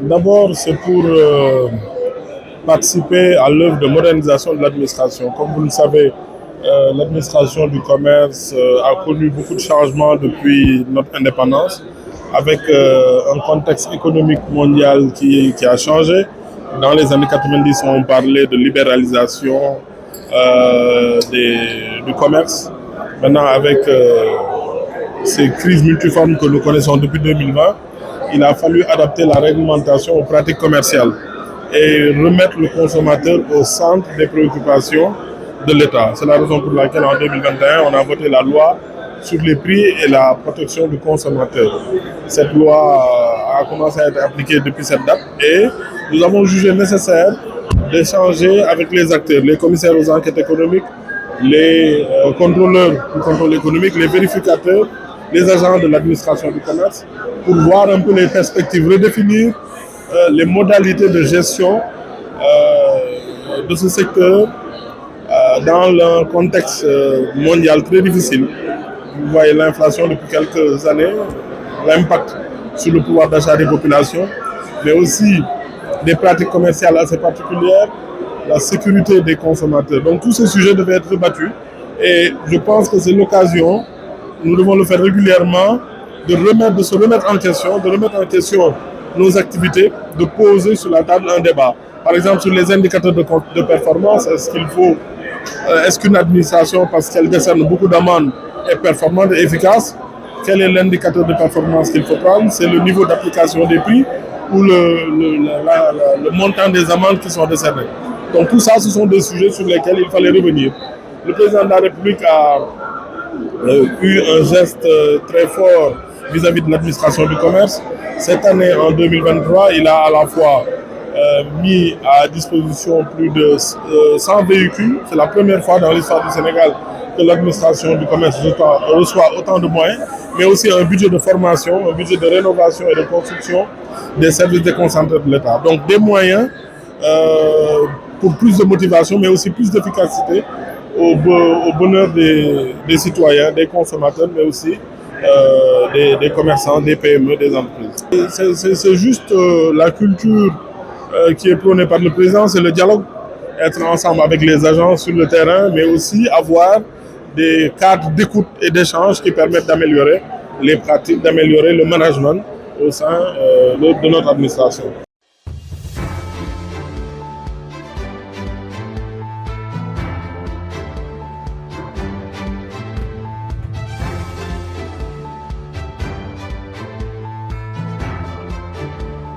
D'abord, c'est pour participer à l'œuvre de modernisation de l'administration. Comme vous le savez, l'administration du commerce a connu beaucoup de changements depuis notre indépendance, avec un contexte économique mondial qui a changé. Dans les années 90, on parlait de libéralisation du commerce. Maintenant, avec ces crises multiformes que nous connaissons depuis 2020, il a fallu adapter la réglementation aux pratiques commerciales et remettre le consommateur au centre des préoccupations de l'État. C'est la raison pour laquelle en 2021, on a voté la loi sur les prix et la protection du consommateur. Cette loi a commencé à être appliquée depuis cette date et nous avons jugé nécessaire d'échanger avec les acteurs, les commissaires aux enquêtes économiques, les contrôleurs du contrôle économique, les vérificateurs, les agents de l'administration du commerce, pour voir un peu les perspectives, redéfinir les modalités de gestion de ce secteur dans un contexte mondial très difficile. Vous voyez l'inflation depuis quelques années, l'impact sur le pouvoir d'achat des populations, mais aussi des pratiques commerciales assez particulières, la sécurité des consommateurs. Donc tous ces sujets devaient être débattus et je pense que c'est l'occasion, nous devons le faire régulièrement, de se remettre en question, de remettre en question nos activités, de poser sur la table un débat. Par exemple, sur les indicateurs de performance, est-ce qu'une administration, parce qu'elle décerne beaucoup d'amendes, est performante et efficace? Quel est l'indicateur de performance qu'il faut prendre? C'est le niveau d'application des prix ou le montant des amendes qui sont décernées. Donc tout ça, ce sont des sujets sur lesquels il fallait revenir. Le président de la République a eu un geste très fort vis-à-vis de l'administration du commerce. Cette année, en 2023, il a à la fois mis à disposition plus de 100 véhicules. C'est la première fois dans l'histoire du Sénégal que l'administration du commerce reçoit autant de moyens, mais aussi un budget de formation, un budget de rénovation et de construction des services déconcentrés de l'État. Donc des moyens pour plus de motivation, mais aussi plus d'efficacité au bonheur des citoyens, des consommateurs, mais aussi des commerçants, des PME, des entreprises. C'est juste la culture qui est prônée par le président, c'est le dialogue, être ensemble avec les agents sur le terrain, mais aussi avoir des cadres d'écoute et d'échange qui permettent d'améliorer les pratiques, d'améliorer le management au sein de notre administration.